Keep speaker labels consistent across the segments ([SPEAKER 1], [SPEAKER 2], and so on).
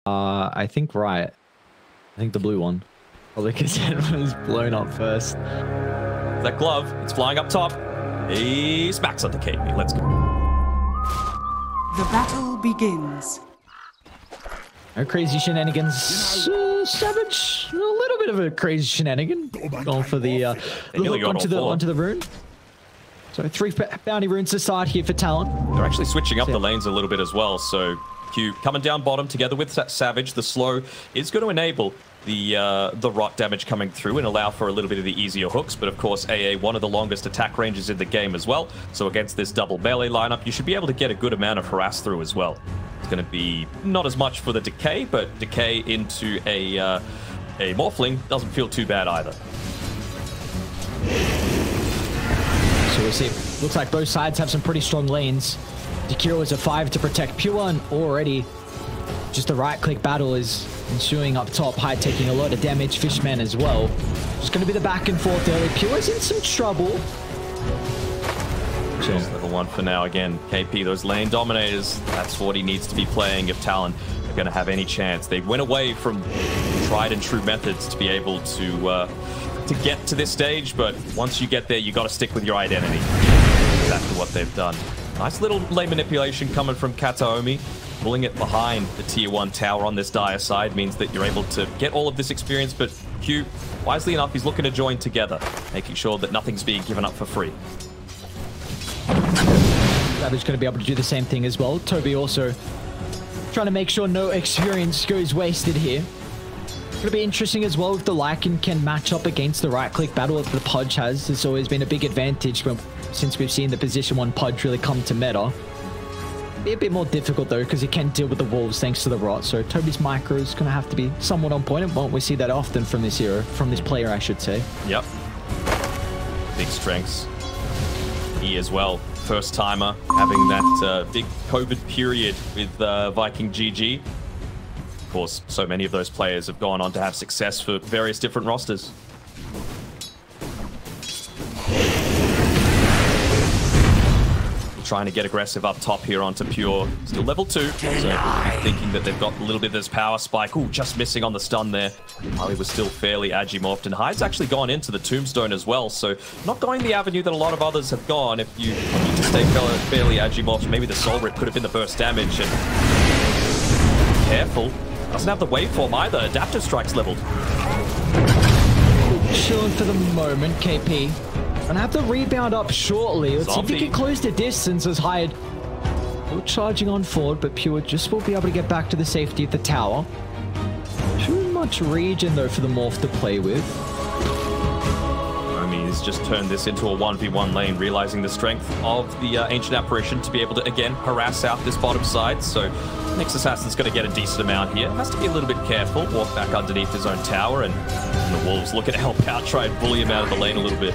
[SPEAKER 1] I think right. I think the blue one. Probably because it was blown up first.
[SPEAKER 2] That glove, it's flying up top. He smacks on the KP. Let's go.
[SPEAKER 3] The battle begins.
[SPEAKER 1] No crazy shenanigans. Savage, a little bit of a crazy shenanigan. Going for the hook onto the rune. So 3 bounty runes to start here for Talon.
[SPEAKER 2] They're actually switching up the lanes a little bit as well. So Q coming down bottom together with Savage. The slow is going to enable the rot damage coming through and allow for a little bit of the easier hooks. But of course, AA, one of the longest attack ranges in the game as well. So against this double melee lineup, you should be able to get a good amount of harass through as well. It's going to be not as much for the decay, but decay into a Morphling doesn't feel too bad either.
[SPEAKER 1] So we'll see. Looks like both sides have some pretty strong lanes. Dekiro is a 5 to protect Pure, and already just a right-click battle is ensuing up top. High taking a lot of damage. Fishman as well. Just going to be the back and forth early. Pure's in some trouble.
[SPEAKER 2] Just level 1 for now. Again, KP, those lane dominators, that's what he needs to be playing if Talon are going to have any chance. They went away from tried and true methods to be able to get to this stage, but once you get there, you got to stick with your identity. Exactly what they've done. Nice little lane manipulation coming from Kataomi. Pulling it behind the tier 1 tower on this dire side means that you're able to get all of this experience, but Q, wisely enough, he's looking to join together, making sure that nothing's being given up for free.
[SPEAKER 1] Savage going to be able to do the same thing as well. Toby also trying to make sure no experience goes wasted here. It's going to be interesting as well if the Lycan can match up against the right-click battle that the Pudge has. It's always been a big advantage since we've seen the position 1 Pudge really come to meta. Be a bit more difficult though because he can deal with the wolves thanks to the rot. So Toby's micro is going to have to be somewhat on point, and won't we see that often from this hero, from this player, I should say. Yep.
[SPEAKER 2] Big strengths. He as well. First timer having that big COVID period with Viking GG. Of course, so many of those players have gone on to have success for various different rosters. Trying to get aggressive up top here onto Pure. Still level 2, so thinking that they've got a little bit of this power spike. Ooh, just missing on the stun there. While he was still fairly agimorphed, and Hyde's actually gone into the tombstone as well, so not going the avenue that a lot of others have gone. If you need to stay fairly agimorphed, maybe the soul rip could have been the burst damage. And careful, doesn't have the waveform either. Adaptive strike's leveled.
[SPEAKER 1] Chilling for the moment, KP. Gonna have to rebound up shortly. Let's see if he can close the distance as Hyde. Still charging on forward, but Pure just will be able to get back to the safety of the tower. Too much region though for the Morph to play with.
[SPEAKER 2] He's just turned this into a 1v1 lane, realizing the strength of the Ancient Apparition to be able to, again, harass out this bottom side. So Next Assassin's going to get a decent amount here. Has to be a little bit careful, walk back underneath his own tower, and the Wolves looking to help out, try and bully him out of the lane a little bit.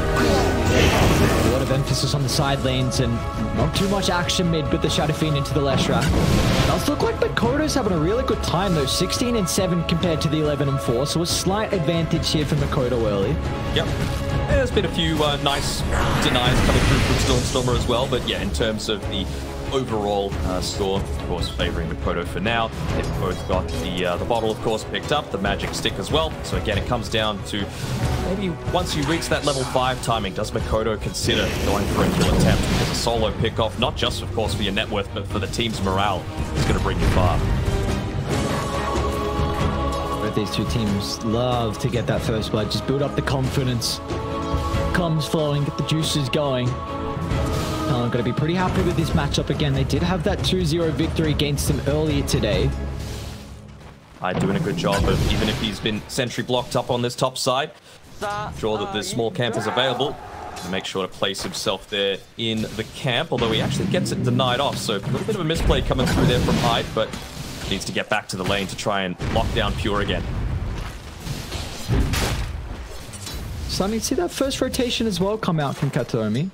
[SPEAKER 1] A lot of emphasis on the side lanes and not too much action mid with the Shadow Fiend into the Leshrac. Does look like Makoto's having a really good time though, 16 and 7 compared to the 11 and 4, so a slight advantage here for Makoto early.
[SPEAKER 2] Yep. There's been a few nice denies coming through from Stormstormer as well, but yeah, in terms of the overall score, of course, favoring Makoto for now. They've both got the bottle, of course, picked up, the magic stick as well. So again, it comes down to maybe once you reach that level 5 timing, does Makoto consider going for a kill attempt? Because a solo pick-off, not just, of course, for your net worth, but for the team's morale, is going to bring you far.
[SPEAKER 1] Both these two teams love to get that first blood, just build up the confidence. Comes flowing, get the juices going. I'm going to be pretty happy with this matchup again. They did have that 2-0 victory against them earlier today.
[SPEAKER 2] Doing a good job of, even if he's been sentry blocked up on this top side, sure that the small camp is available. And make sure to place himself there in the camp, although he actually gets it denied off. So a little bit of a misplay coming through there from Hyde, but needs to get back to the lane to try and lock down Pure again.
[SPEAKER 1] Starting to see that first rotation as well come out from Kataomi.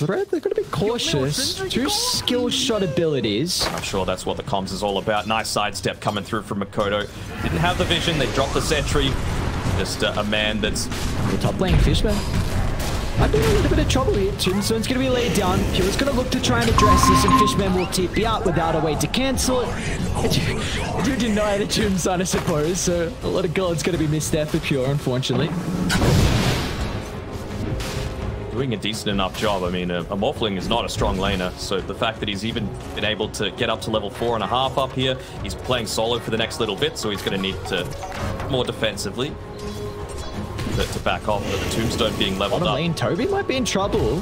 [SPEAKER 1] They're going to be cautious. 2 skill shot abilities.
[SPEAKER 2] I'm sure that's what the comms is all about. Nice sidestep coming through from Makoto. Didn't have the vision. They dropped the sentry. Just a man that's...
[SPEAKER 1] The top lane, Fishman. I've been in a little bit of trouble here. Tombstone's going to be laid down. Pure's going to look to try and address this, and Fishman will TP out without a way to cancel it. I do deny the Tombstone, I suppose, so a lot of gold's going to be missed there for Pure, unfortunately.
[SPEAKER 2] Doing a decent enough job. I mean, a Morphling is not a strong laner, so the fact that he's even been able to get up to level 4.5 up here, he's playing solo for the next little bit, so he's going to need to more defensively to back off, but the Tombstone being leveled up.
[SPEAKER 1] Lane, Toby might be in trouble.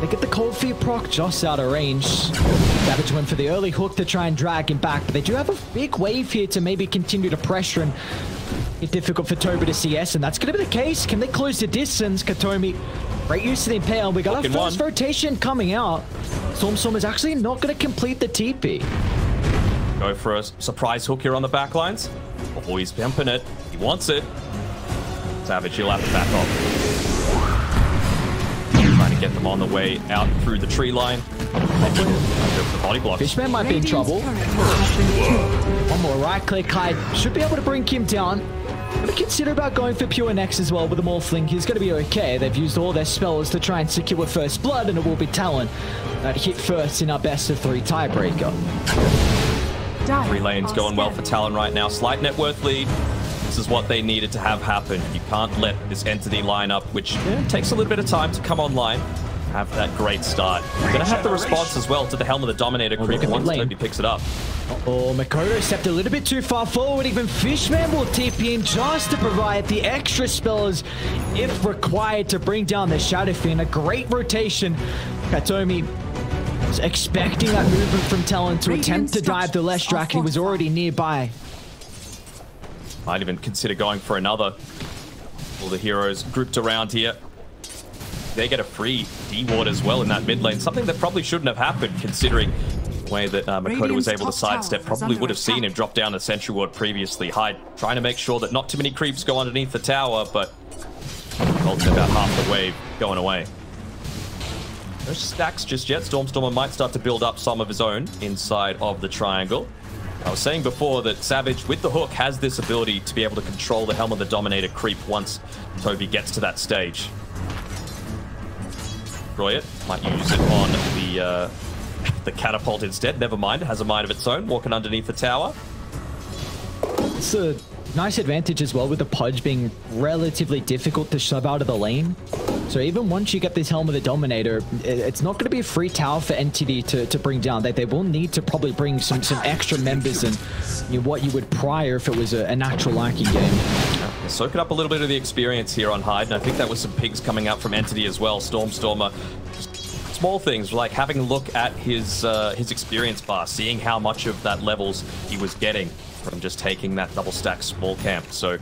[SPEAKER 1] They get the Cold Feet proc just out of range. Savage went for the early hook to try and drag him back, but they do have a big wave here to maybe continue to pressure and it's difficult for Toby to CS, and that's going to be the case. Can they close the distance? Katomi, great use of the Impale. We got our first rotation coming out. Storm is actually not going to complete the TP.
[SPEAKER 2] Go for a surprise hook here on the backlines. Oh, he's pumping it. He wants it. Savage, he'll have to back off. Trying to get them on the way out through the tree line. The body block.
[SPEAKER 1] Fishman might be in trouble. One more right click. Hyde should be able to bring him down. But consider about going for Pure next as well with the Morphling. He's going to be okay. They've used all their spells to try and secure first blood, and it will be Talon that hit first in our best of 3 tiebreaker.
[SPEAKER 2] 3 lanes going well for Talon right now. Slight net worth lead. This is what they needed to have happen. You can't let this entity line up, which takes a little bit of time to come online. Have that great start. You're going to have the response as well to the Helm of the Dominator creep once Toby picks it up.
[SPEAKER 1] Oh, Makoto stepped a little bit too far forward. Even Fishman will TP in just to provide the extra spells if required to bring down the Shadow Fiend. A great rotation. Katomi was expecting that movement from Talon to attempt to dive the Leshrac. He was already nearby.
[SPEAKER 2] Might even consider going for another. All the heroes grouped around here. They get a free D-ward as well in that mid lane. Something that probably shouldn't have happened, considering the way that Makoto was able to sidestep. Probably would have seen him drop down a sentry ward previously. Hyde trying to make sure that not too many creeps go underneath the tower, but ultimately about half the wave going away. No stacks just yet. Stormstormer might start to build up some of his own inside of the triangle. I was saying before that Savage, with the hook, has this ability to be able to control the Helm of the Dominator creep once Toby gets to that stage. Destroy it. Might use it on the catapult instead. Never mind. It has a mind of its own. Walking underneath the tower.
[SPEAKER 1] It's a nice advantage as well with the Pudge being relatively difficult to shove out of the lane. So even once you get this Helm of the Dominator, it's not going to be a free tower for Entity to bring down. They will need to probably bring some extra members than what you would prior if it was a natural Larking game.
[SPEAKER 2] Soaking up a little bit of the experience here on Hyde, and I think that was some pigs coming out from Entity as well. Stormstormer, small things like having a look at his experience bar, seeing how much of that levels he was getting from just taking that double stack small camp. So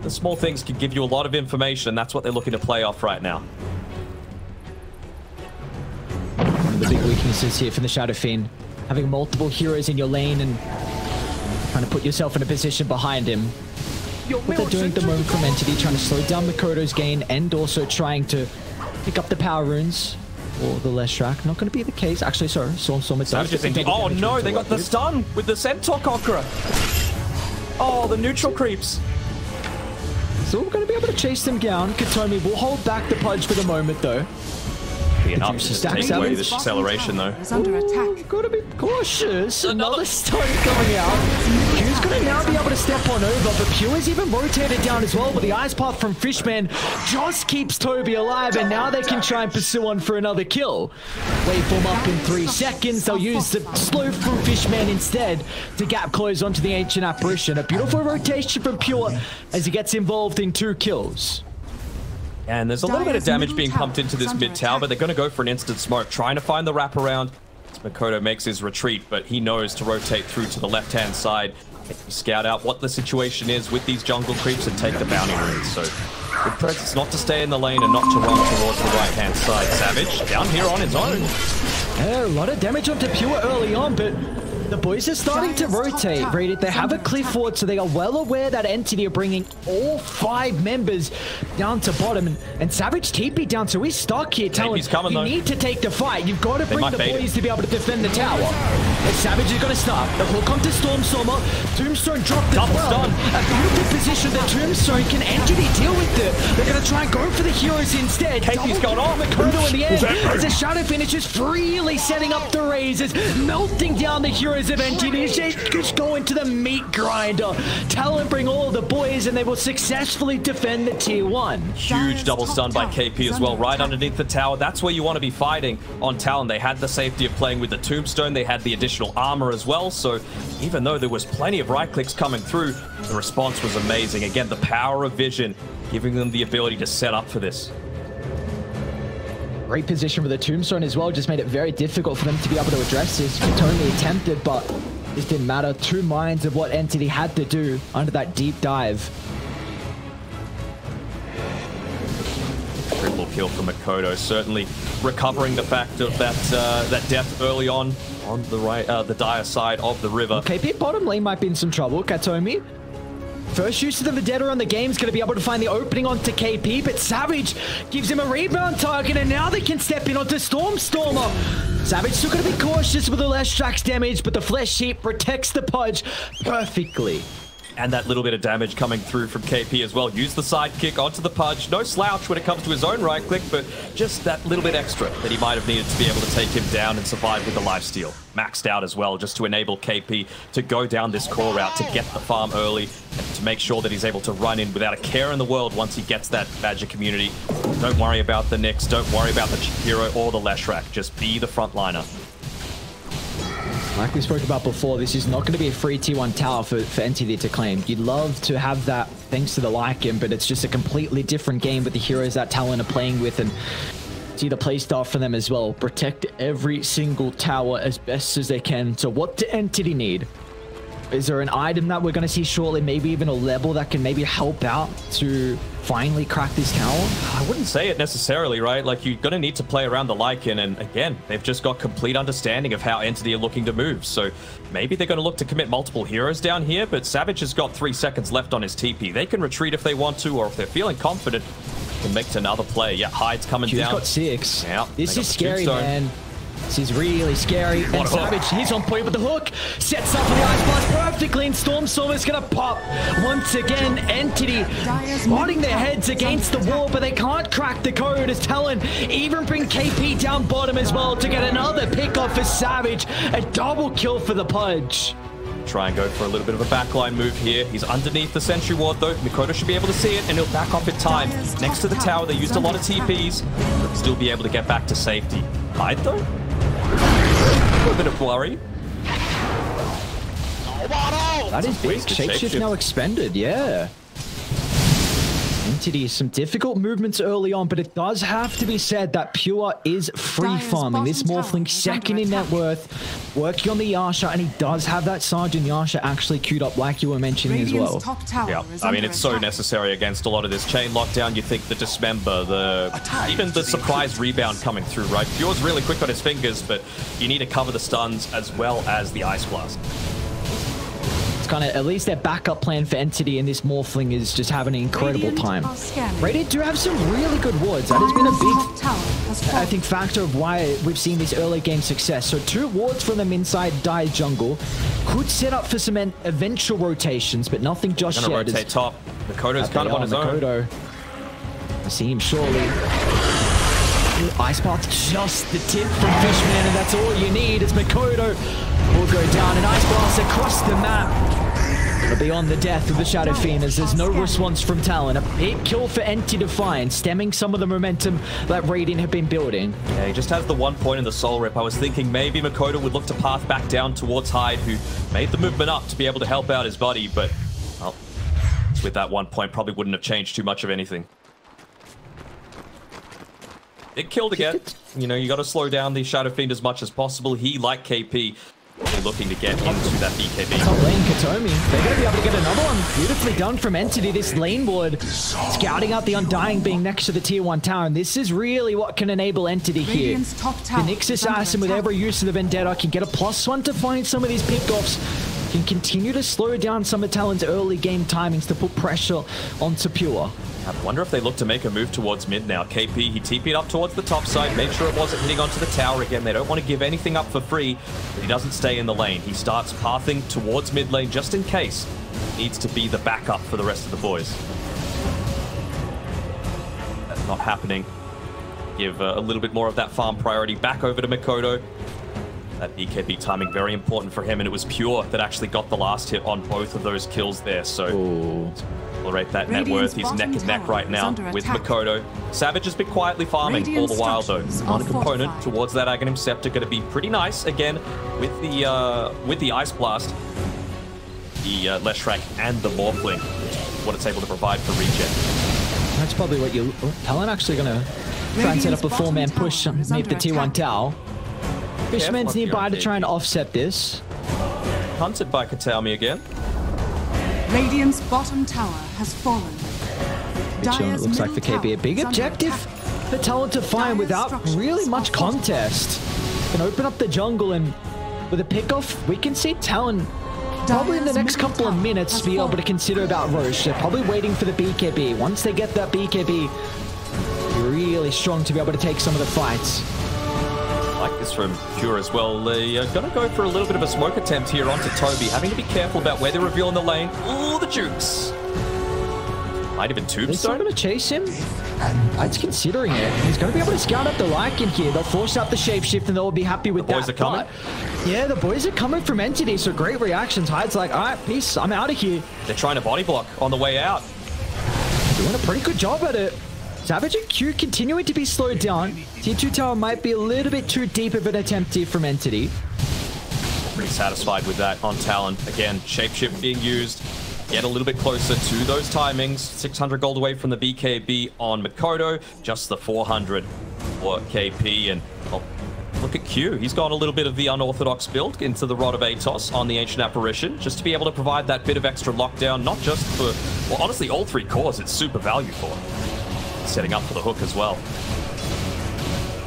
[SPEAKER 2] the small things can give you a lot of information, and that's what they're looking to play off right now.
[SPEAKER 1] One of the big weaknesses here for the Shadow Fiend, having multiple heroes in your lane and trying to put yourself in a position behind him. What they're doing at the moment from Entity, trying to slow down Makoto's gain and also trying to pick up the power runes or the Leshrac. Not going to be the case. Actually, sorry, Stormstormer does.
[SPEAKER 2] Oh no, they got the stun with the Centaur Conqueror. Oh, the neutral creeps.
[SPEAKER 1] So we're going to be able to chase them down. Katomi will hold back the Pudge for the moment, though.
[SPEAKER 2] Be enough to take away this acceleration, though.
[SPEAKER 3] Under attack.
[SPEAKER 1] Got to be cautious. Another stun coming out. Q's going to now be able to step on over, but Pure is even rotated down as well. But the ice path from Fishman just keeps Toby alive, and now they can try and pursue on for another kill. Waveform up in 3 seconds. They'll use the slow from Fishman instead to gap close onto the Ancient Apparition. A beautiful rotation from Pure as he gets involved in 2 kills.
[SPEAKER 2] And there's a little bit of damage being pumped into this mid tower, but they're going to go for an instant smoke, trying to find the wraparound. Makoto makes his retreat, but he knows to rotate through to the left-hand side, scout out what the situation is with these jungle creeps and take the bounty runes. So good presence not to stay in the lane and not to run towards the right-hand side. Savage down here on his own.
[SPEAKER 1] Yeah, a lot of damage onto Pure early on, but The boys are starting to rotate, Rated. They have a cliff ward, so they are well aware that Entity are bringing all 5 members down to bottom. And Savage TP down, so he's stuck here. Talon, you need to take the fight. You've got to bring the boys to be able to defend the tower. And Savage is going to start. The hook onto Stormstormer. Tombstone dropped as well. A beautiful position. The Tombstone can Entity deal with it. They're going to try and go for the heroes instead.
[SPEAKER 2] KP's gone off.
[SPEAKER 1] Mikoto in the end. As a shadow finish is freely setting up the razors, melting down the heroes of Entity. Just go into the meat grinder. Talon bring all the boys and they will successfully defend the tier 1.
[SPEAKER 2] Huge double stun by KP as well, right underneath the tower. That's where you want to be fighting on Talon. They had the safety of playing with the Tombstone. They had the additional armor as well. So even though there was plenty of right clicks coming through, the response was amazing. Again, the power of vision, giving them the ability to set up for this.
[SPEAKER 1] Great position with the Tombstone as well, just made it very difficult for them to be able to address this. Totally attempted, but it didn't matter. 2 minds of what Entity had to do under that deep dive.
[SPEAKER 2] Triple kill from Mikoto, certainly recovering the fact of that death early on the right, the dire side of the river.
[SPEAKER 1] KP bottom lane might be in some trouble. Katomi. First use of the Vendetta on the game is going to be able to find the opening onto KP, but Savage gives him a rebound target, and now they can step in onto Stormstormer. Savage still going to be cautious with the Leshrax damage, but the Flesh Heap protects the Pudge perfectly.
[SPEAKER 2] And that little bit of damage coming through from KP as well. Use the sidekick onto the Pudge. No slouch when it comes to his own right click, but just that little bit extra that he might have needed to be able to take him down and survive with the lifesteal. Maxed out as well, just to enable KP to go down this core route, to get the farm early, and to make sure that he's able to run in without a care in the world once he gets that magic community. Don't worry about the Nyx, don't worry about the hero or the Leshrac. Just be the frontliner.
[SPEAKER 1] Like we spoke about before, this is not going to be a free T1 tower for Entity to claim. You'd love to have that thanks to the Lycan, but it's just a completely different game with the heroes that Talon are playing with, and see the playstyle for them as well. Protect every single tower as best as they can. So what do Entity need? Is there an item that we're going to see shortly? Maybe even a level that can maybe help out to finally crack this tower?
[SPEAKER 2] I wouldn't say it necessarily, right? Like, you're going to need to play around the Lycan, and again, they've just got complete understanding of how Entity are looking to move. So maybe they're going to look to commit multiple heroes down here, but Savage has got 3 seconds left on his TP. They can retreat if they want to, or if they're feeling confident, can make another play. Yeah, Hyde's coming down.
[SPEAKER 1] He's got 6.
[SPEAKER 2] Yeah,
[SPEAKER 1] this is scary, man. This is really scary. And Savage, he's on point with the hook. Sets up for the Ice Blast perfectly, and Stormstormer's gonna pop. Once again, Entity nodding their heads against the wall, but they can't crack the code as Talon even bring KP down bottom as well to get another pick off for Savage. A double kill for the Pudge.
[SPEAKER 2] Try and go for a little bit of a backline move here. He's underneath the sentry ward though. Mikoto should be able to see it, and he'll back off in time. Next to the tower, they used a lot of TPs, but still be able to get back to safety. Hyde though? A little bit of flurry.
[SPEAKER 1] That is big. Shapeshift now expended, yeah. Entity, some difficult movements early on, but it does have to be said that Pure is free farming. This Morphling second in net worth, working on the Yasha, and he does have that Sergeant Yasha actually queued up like you were mentioning as well.
[SPEAKER 2] Yeah, I mean, it's so necessary against a lot of this chain lockdown. You think the Dismember, even the surprise rebound coming through, right? Pure's really quick on his fingers, but you need to cover the stuns as well as the Ice Blast.
[SPEAKER 1] It's kind of at least their backup plan for Entity, and this Morphling is just having an incredible time. Radiant do have some really good wards. That has been a big, I think, factor of why we've seen this early game success. So 2 wards from them inside Dire Jungle could set up for some eventual rotations, but nothing just yet.
[SPEAKER 2] Gonna rotate top. Mikoto's kind of on his own.
[SPEAKER 1] I see him surely. Ice Path, just the tip from Fishman, and that's all you need. It's Mikoto will go down, and Ice Blast across the map. But beyond the death of the Shadow Fiend, as there's no response from Talon. A big kill for Entity to find, stemming some of the momentum that Radiant have been building.
[SPEAKER 2] Yeah, he just has the 1 point in the soul rip. I was thinking maybe Mikoto would look to path back down towards Hyde, who made the movement up to be able to help out his buddy, but well, with that 1 point, probably wouldn't have changed too much of anything. It killed again. You know, you got to slow down the Shadow Fiend as much as possible. He, like KP, They're looking to get into that BKB.
[SPEAKER 1] Top lane, Katomi. They're going to be able to get another one. Beautifully done from Entity. This lane ward scouting out the Undying being next to the tier 1 tower. And this is really what can enable Entity here. The Nixus Assassin with every use of the Vendetta can get a +1 to find some of these pickoffs. Can continue to slow down some of Talon's early game timings to put pressure onto Pure.
[SPEAKER 2] I wonder if they look to make a move towards mid now. KP, he TP'd up towards the top side, made sure it wasn't hitting onto the tower again. They don't want to give anything up for free, but he doesn't stay in the lane. He starts pathing towards mid lane just in case. Needs to be the backup for the rest of the boys. That's not happening. Give a little bit more of that farm priority back over to Mikoto. That BKB timing, very important for him, and it was Pure that actually got the last hit on both of those kills there, so... Accelerate that net worth. He's neck and neck right now with Mikoto. Savage has been quietly farming all the while, though. On a component towards that Aghanim Scepter, going to be pretty nice again with the Ice Blast, the Leshrac, and the Morphling. What it's able to provide for regen.
[SPEAKER 1] That's probably what you... Talon actually going to try and set up a 4-man push underneath the T1 tower. Fishman's nearby to try and offset this.
[SPEAKER 2] Hunted by Kataomi again.
[SPEAKER 3] Radiant's bottom tower has fallen.
[SPEAKER 1] It looks like for KB a big objective for Talon to find without really much contest. Can open up the jungle, and with a pickoff, we can see Talon probably in the next couple of minutes be able to consider about Roche. They're probably waiting for the BKB. Once they get that BKB, really strong to be able to take some of the fights.
[SPEAKER 2] Like this from Pure as well. They're going to go for a little bit of a smoke attempt here onto Toby, having to be careful about where they reveal in the lane. Ooh, the jukes. Might have been Tombstone.
[SPEAKER 1] They're still going to chase him. It's considering it. He's going to be able to scout up the Lycan here. They'll force out the shapeshift and they'll be happy with that.
[SPEAKER 2] The boys are coming.
[SPEAKER 1] Yeah, the boys are coming from Entity, so great reactions. Hyde's like, all right, peace, I'm out of here.
[SPEAKER 2] They're trying to body block on the way out.
[SPEAKER 1] Doing a pretty good job at it. Savage and Q continuing to be slowed down. Tier 2 tower might be a little bit too deep of an attempt here from Entity.
[SPEAKER 2] Pretty satisfied with that on Talon. Again, shapeshift being used. Get a little bit closer to those timings. 600 gold away from the BKB on Mikoto. Just the 400 for KP. And oh, look at Q. He's gone a little bit of the unorthodox build into the Rod of Atos on the Ancient Apparition, just to be able to provide that bit of extra lockdown, not just for, well, honestly, all 3 cores it's super value for. Setting up for the hook as well.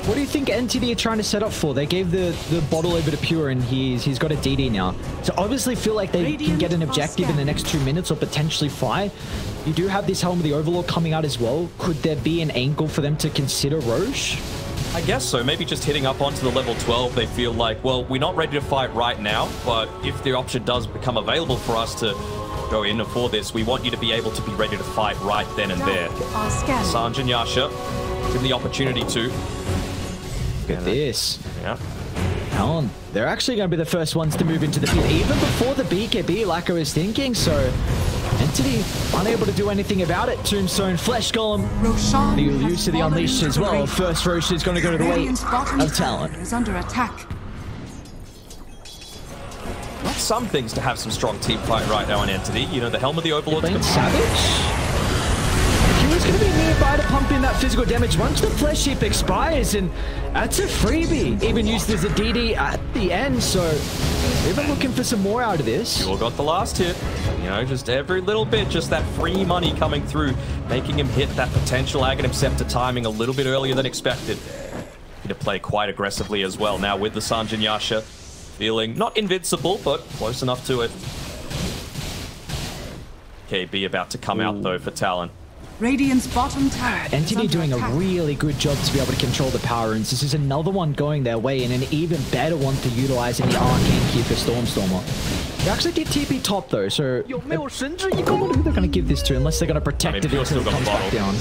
[SPEAKER 1] What do you think Entity are trying to set up for? They gave the bottle over to Pure, and he's got a DD now. So obviously feel like they can get an objective in the next 2 minutes or potentially 5. You do have this Helm of the Overlord coming out as well. Could there be an angle for them to consider Roche?
[SPEAKER 2] I guess so. Maybe just hitting up onto the level 12. They feel like, well, we're not ready to fight right now, but if the option does become available for us to go in for this, we want you to be able to be ready to fight right then and there. Sanj and Yasha, give them the opportunity to.
[SPEAKER 1] Look at this.
[SPEAKER 2] Yeah.
[SPEAKER 1] Talon, they're actually going to be the first ones to move into the field, even before the BKB, like I was thinking, so Entity unable to do anything about it. Tombstone, Flesh Golem, the use of the Unleashed as well. First Roche is going to go to the way of Talon.
[SPEAKER 3] Is under attack.
[SPEAKER 2] Not some things to have some strong team fight right now on Entity. You know, the Helm of the Overlord.
[SPEAKER 1] Savage? He's going to be nearby to pump in that physical damage once the Flesh Heap expires, and that's a freebie. Even used as a DD at the end, so we've been looking for some more out of this.
[SPEAKER 2] You all got the last hit. You know, just every little bit, just that free money coming through, making him hit that potential Aghanim Scepter timing a little bit earlier than expected. To play quite aggressively as well now with the Sanj and Yasha. Feeling not invincible, but close enough to it. KB about to come out, though, for Talon.
[SPEAKER 3] Radiant's bottom tower.
[SPEAKER 1] Entity doing a really good job to be able to control the power runes. This is another one going their way, and an even better one to utilize in the Arcane Key for Stormstormer. They actually did TP top, though, so you don't know who they're going to give this to unless they're going to protect it until it comes back down.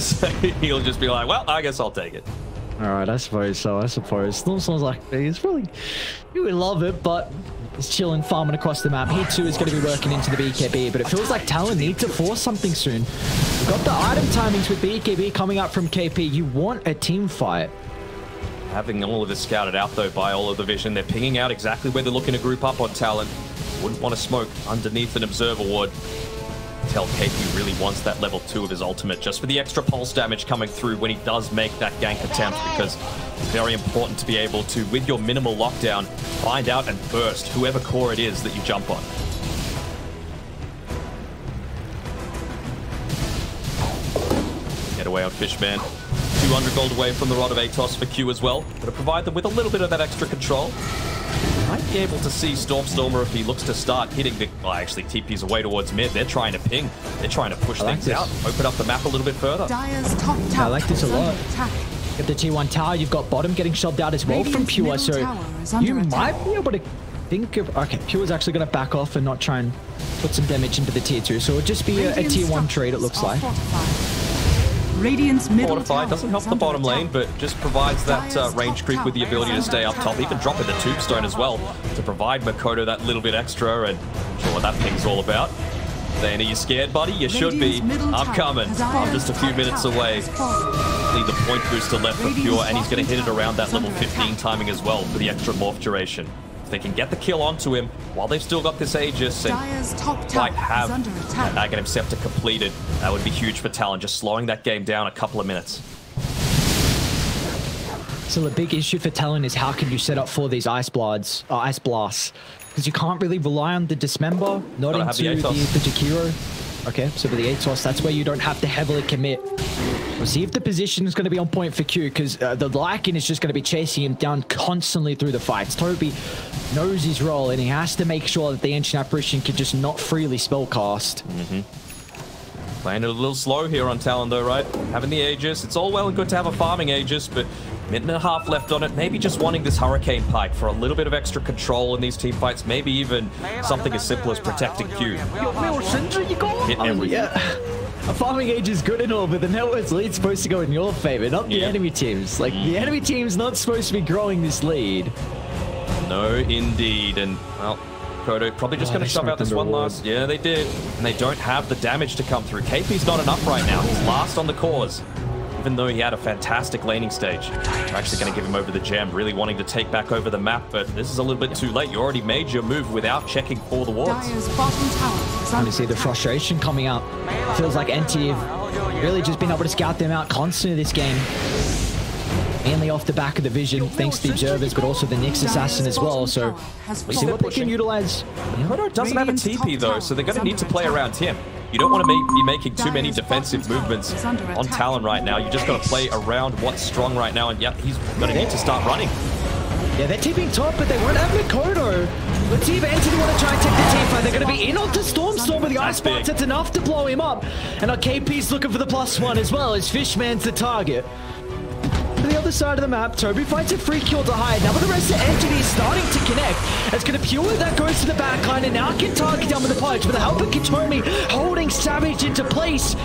[SPEAKER 2] He'll just be like, well, I guess I'll take it.
[SPEAKER 1] Alright, I suppose so, I suppose. Stormstorm's like, he's probably... You would love it, but he's chilling, farming across the map. He too is going to be working into the BKB, but it feels like Talon need to force something soon. We've got the item timings with BKB coming up from KP. You want a team fight.
[SPEAKER 2] Having all of this scouted out, though, by all of the vision, they're pinging out exactly where they're looking to group up on Talon. Wouldn't want to smoke underneath an observer ward. tell KP really wants that level 2 of his ultimate, just for the extra pulse damage coming through when he does make that gank attempt, because it's very important to be able to, with your minimal lockdown, find out and burst whoever core it is that you jump on. Get away on Fishman. 200 gold away from the Rod of Atos for Q as well, but to provide them with a little bit of that extra control. Might be able to see Stormstormer if he looks to start hitting the... Well, actually, TP's away towards mid. They're trying to ping. They're trying to push things out. Open up the map a little bit further.
[SPEAKER 3] Dire's top tower
[SPEAKER 1] I like this a lot. Get the T1 tower. You've got bottom getting shoved out as well from Pure, so you might be able to think of... Okay, Pure's actually going to back off and not try and put some damage into the tier 2, so it'll just be a tier 1 trade, it looks like.
[SPEAKER 3] Radiant's middle
[SPEAKER 2] Fortified doesn't help the bottom lane, but just provides that range creep with the ability to stay up top, even dropping the tombstone as well to provide Mikoto that little bit extra, and I'm sure what that thing's all about. Saying, are you scared, buddy? You should be. I'm coming. I'm just a few minutes away. Need the point booster left for Pure, and he's going to hit it around that level 15 timing as well for the extra morph duration. If they can get the kill onto him while they've still got this Aegis and might have that Aghanim Scepter completed, that would be huge for Talon, just slowing that game down a couple of minutes.
[SPEAKER 1] So the big issue for Talon is how can you set up for these ice blasts, because you can't really rely on the Dismember, not into the Jakiro. Okay, so with the Atos, that's where you don't have to heavily commit. We'll see if the position is going to be on point for Q, because the Lycan is just going to be chasing him down constantly through the fights. Toby knows his role, and he has to make sure that the Ancient Apparition can just not freely spellcast.
[SPEAKER 2] Playing it a little slow here on Talon though, right? Having the Aegis, it's all well and good to have a farming Aegis, but minute and a half left on it. Maybe just wanting this Hurricane Pike for a little bit of extra control in these team fights. Maybe even something as simple as protecting Q. Hit everything.
[SPEAKER 1] A farming age is good and all, but the network's lead's supposed to go in your favor, not the enemy teams. Like, the enemy team's not supposed to be growing this lead.
[SPEAKER 2] No, indeed. And, well, Kodo probably just going to shove out this one last... Yeah, they did. And they don't have the damage to come through. KP's not enough right now. He's last on the cores. Even though he had a fantastic laning stage. They're actually going to give him over the gem, really wanting to take back over the map, but this is a little bit too late. You already made your move without checking for the wards.
[SPEAKER 1] Time to see the frustration coming out. Feels like NT have really just been able to scout them out constantly this game. Mainly off the back of the vision, thanks to the observers, but also the Nyx assassin as well. So we'll see what they can utilize.
[SPEAKER 2] Kodo doesn't have a TP though, so they're going to need to play around him. You don't want to be making too many defensive movements on Talon right now. You just got to play around what's strong right now, and yeah, he's going to need to start running.
[SPEAKER 1] Yeah, they're TPing top, but they won't have Mikoto. Let's see if Entity want to try and take the team fight. They're going to be in onto Stormstorm with the ice box. It's enough to blow him up. And our KP's looking for the +1 as well, as Fishman's the target. To the other side of the map, Toby finds a free kill to hide. Now with the rest of Entity is starting to connect. It's going to Pure that goes to the backline and now can target down with the Pudge with the help of Kitomi holding Savage into place.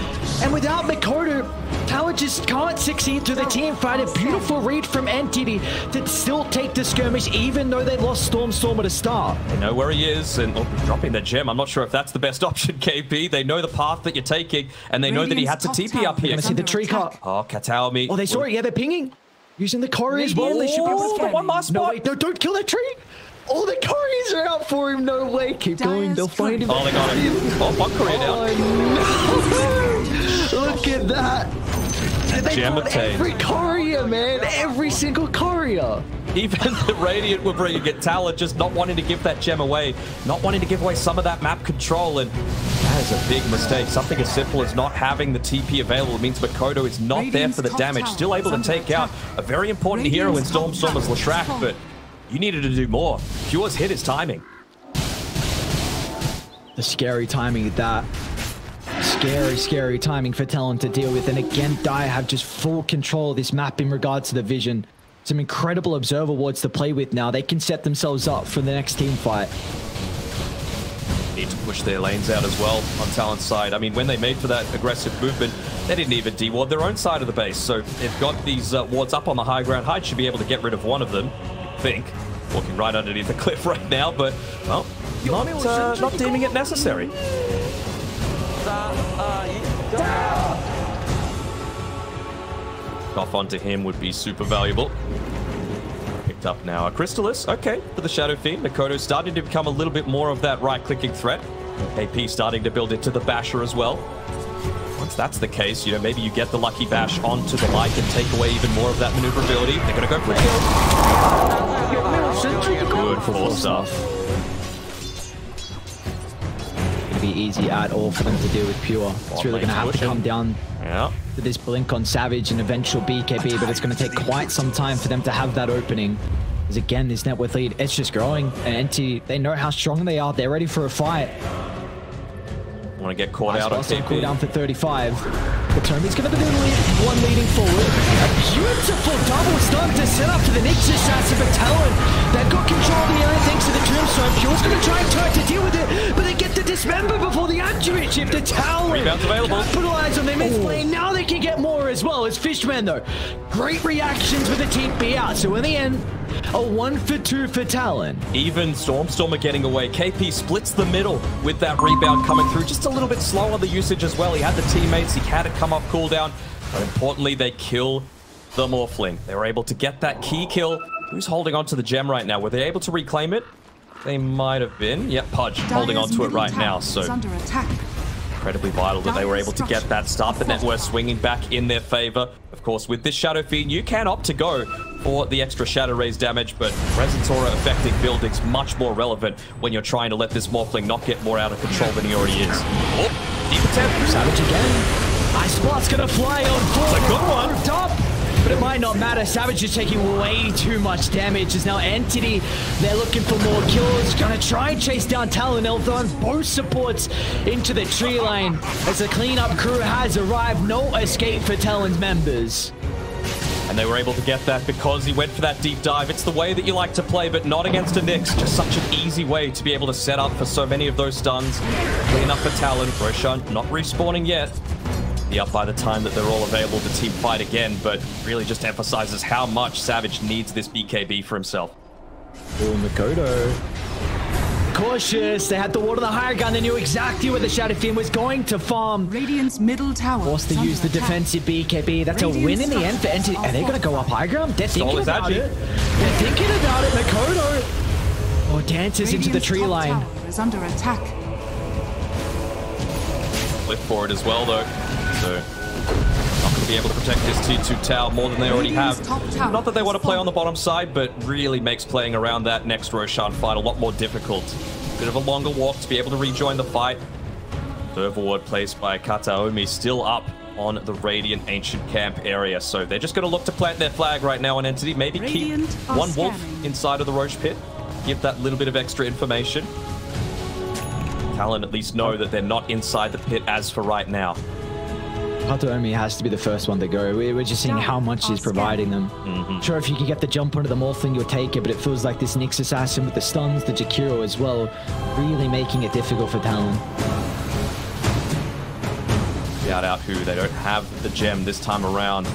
[SPEAKER 1] And without Mikoto, Talon just can't succeed through the team fight. A beautiful read from Entity to still take the skirmish even though they lost Stormstorm at the start.
[SPEAKER 2] They know where he is and dropping the gem. I'm not sure if that's the best option, KP. They know the path that you're taking and they know that he had to TP up here.
[SPEAKER 1] Gonna see the tree cut.
[SPEAKER 2] Oh, Kataomi.
[SPEAKER 1] Oh, they saw it. Yeah, they're pinging. Using the Cory as well. They should be able to
[SPEAKER 2] one last spot.
[SPEAKER 1] No, wait, no, don't kill that tree. All the Corys are out for him. No way. Keep going. They'll find him.
[SPEAKER 2] Oh, they got him. Oh, one Courier down.
[SPEAKER 1] Oh, no. Look at that. They brought every courier, man. Every single courier.
[SPEAKER 2] Even the Radiant were bringing it. Talon just not wanting to give that gem away. Not wanting to give away some of that map control. And that is a big mistake. Something as simple as not having the TP available means Mikoto is not there for the damage. Still able to take out a very important hero in Stormstormer's Leshrac, but you needed to do more. Pure's hit his timing.
[SPEAKER 1] The scary timing of that. Scary timing for Talon to deal with. And again, Dire have just full control of this map in regards to the vision. Some incredible observer wards to play with now. They can set themselves up for the next team fight.
[SPEAKER 2] Need to push their lanes out as well on Talon's side. I mean, when they made for that aggressive movement, they didn't even de-ward their own side of the base. So they've got these wards up on the high ground. Hyde should be able to get rid of one of them, I think. Walking right underneath the cliff right now, but, well, not deeming it necessary. Off onto him would be super valuable. Picked up now a Crystallis. Okay, for the Shadow Fiend. Mikoto's starting to become a little bit more of that right-clicking threat. AP starting to build into the basher as well. Once that's the case, you know, maybe you get the lucky bash onto the light and take away even more of that maneuverability. They're going to go for it. Good force stuff.
[SPEAKER 1] Going to be easy at all for them to deal with Pure. It's really going to have to come down to this blink on Savage and eventual BKB, but it's going to take quite some time for them to have that opening. Because again, this net worth lead, it's just growing. And NT, they know how strong they are. They're ready for a fight.
[SPEAKER 2] Want to get caught out on KP.
[SPEAKER 1] Cooldown for 35. Potomi's going to be the one leading forward. A beautiful double stun to set up for the Nyx Assassin, but Talon, they've got control of the area thanks to the Tombstone. Pure's going to try and turn to deal with it, but they get the Dismember before the accurate chip to Talon.
[SPEAKER 2] Rebound's available.
[SPEAKER 1] Capitalize on their mid-lane. Now they can get more as well as Fishman, though. Great reactions with the Team B out. So in the end, a 1-for-2 for Talon.
[SPEAKER 2] Even Stormstormer getting away. KP splits the middle with that rebound coming through. Just a little bit slow on the usage as well. He had the teammates. He had it come off cooldown. But importantly, they kill the Morphling. They were able to get that key kill. Who's holding on to the gem right now? Were they able to reclaim it? They might have been. Yep, Pudge holding on to it right now. So incredibly vital that they were able to get that start. The net worth swinging back in their favor. Of course, with this Shadow Fiend, you can opt to go for the extra Shadow Raise damage, but Presence Aura affecting buildings much more relevant when you're trying to let this Morphling not get more out of control than he already is. Oh, deep attempt.
[SPEAKER 1] Savage again. Ice Blast's gonna fly on forward.
[SPEAKER 2] It's a good one.
[SPEAKER 1] Top. But it might not matter. Savage is taking way too much damage. As now Entity, they're looking for more kills. Gonna try and chase down Talon. They'll throw both supports into the tree line as the cleanup crew has arrived. No escape for Talon's members.
[SPEAKER 2] And they were able to get that because he went for that deep dive. It's the way that you like to play, but not against a Nyx. Just such an easy way to be able to set up for so many of those stuns. Clean up for Talon. Roshan not respawning yet. Be up by the time that they're all available to team fight again, but really just emphasizes how much Savage needs this BKB for himself.
[SPEAKER 1] Oh, Makoto. Cautious. They had the ward on the higher gun. They knew exactly where the Shadow Fiend was going to farm.
[SPEAKER 3] Radiant's middle tower.
[SPEAKER 1] Forced to use the defensive BKB. That's a win in the end for Entity. Are they going to go up high ground? They're thinking about it. They're thinking about it. Makoto. Oh, dances into the tree line.
[SPEAKER 3] Tower is under attack.
[SPEAKER 2] Flip forward as well, though. So, not going to be able to protect this T2 tower more than they already have. Not that they want to play on the bottom side, but really makes playing around that next Roshan fight a lot more difficult. Bit of a longer walk to be able to rejoin the fight. Third ward placed by Kataomi still up on the Radiant Ancient Camp area. So they're just going to look to plant their flag right now on Entity. Maybe keep one wolf inside of the Roche pit. Give that little bit of extra information. Talon at least know that they're not inside the pit as for right now.
[SPEAKER 1] Kataomi has to be the first one to go. We're just seeing how much he's providing them. Sure, if you can get the jump onto the Morphling, you'll take it, but it feels like this Nyx Assassin with the stuns, the Jakiro as well, really making it difficult for Talon.
[SPEAKER 2] Shout out who they don't have the gem this time around.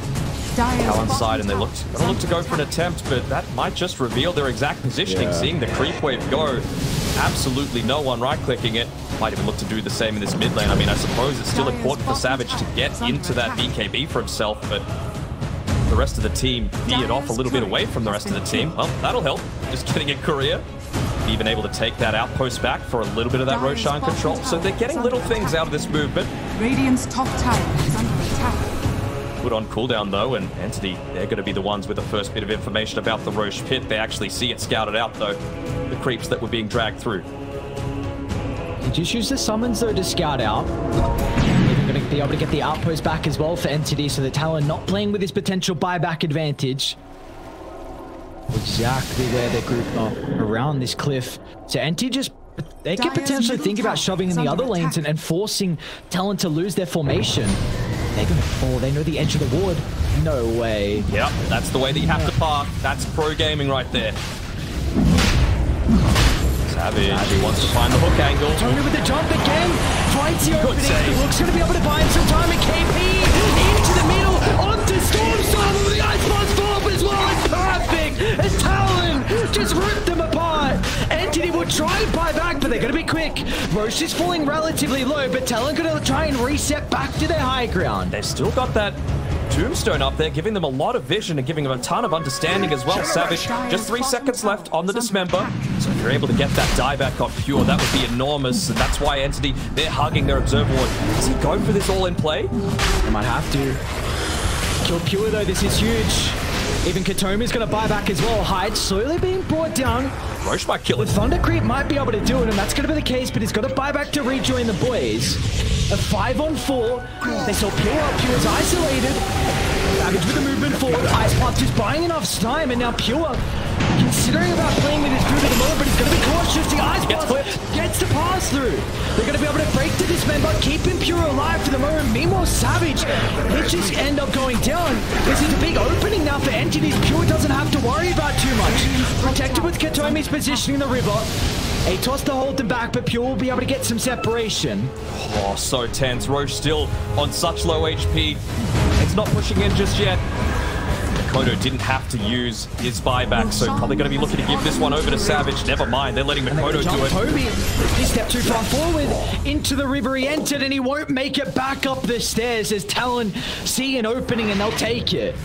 [SPEAKER 2] Talon's side, and they look to go for an attempt, but that might just reveal their exact positioning. Seeing the creep wave go, absolutely no one right-clicking it. Might even look to do the same in this mid lane. I mean, I suppose it's still important for Savage to get into that BKB for himself, but the rest of the team veered off a little bit away from the rest of the team. Well, that'll help. Just getting in Korea. Even able to take that outpost back for a little bit of that Roshan control. So they're getting little things out of this movement.
[SPEAKER 3] Radiant's top tower is under attack.
[SPEAKER 2] Put on cooldown though, and Entity, they're going to be the ones with the first bit of information about the Roche pit. They actually see it scouted out though, the creeps that were being dragged through.
[SPEAKER 1] Just use the summons though to scout out. They're going to be able to get the outpost back as well for Entity, so the Talon not playing with his potential buyback advantage. Exactly where they're grouped up around this cliff. So Entity just, they could potentially think about shoving in the other lanes and forcing Talon to lose their formation. They're going to fall. They know the edge of the ward. No way.
[SPEAKER 2] Yep, that's the way that you have to park. That's pro gaming right there. Savage wants to find the hook angle.
[SPEAKER 1] Tony with the jump again. Finds the opening. The Rook's going to be able to buy him some time. And KP into the middle. Onto Stormstorm with the Ice Blast follow-up as well. It's perfect. As Talon just ripped them apart. Entity will try and buy back, but they're going to be quick. Roche is falling relatively low, but Talon going to try and reset back to their high ground.
[SPEAKER 2] They've still got that Tombstone up there, giving them a lot of vision and giving them a ton of understanding as well. Savage, just 3 seconds left on the Dismember. So if you're able to get that dieback on Pure, that would be enormous. And that's why Entity, they're hugging their Observer Ward. Does he go for this all in play?
[SPEAKER 1] They might have to. Kill Pure though, this is huge. Even Katomi's going to buy back as well. Hyde slowly being brought down.
[SPEAKER 2] Roche might kill it.
[SPEAKER 1] Thunder Creep might be able to do it, and that's going to be the case, but he's got to buy back to rejoin the boys. A 5-on-4. They saw Pure. Pure's isolated. Savage with the movement forward. Ice Path just buying enough time, and now Pure considering about playing with his food at the moment, but he's going to be cautious. The Ice Path gets to pass through. They're going to be able to break the Dismember, keeping Pure alive for the moment. Meanwhile, Savage, he just end up going down. This is a big opening now for Entities. Pure doesn't have to worry about too much. Protected with Katomi's positioning the river. Atos to hold them back, but Pure will be able to get some separation.
[SPEAKER 2] Oh, so tense. Roche still on such low HP. It's not pushing in just yet. Mikoto didn't have to use his buyback, so probably going to be looking to give this one over to Savage. Never mind, they're letting Mikoto do it.
[SPEAKER 1] Toby, he stepped too far forward into the river. He entered and he won't make it back up the stairs as Talon see an opening and they'll take it.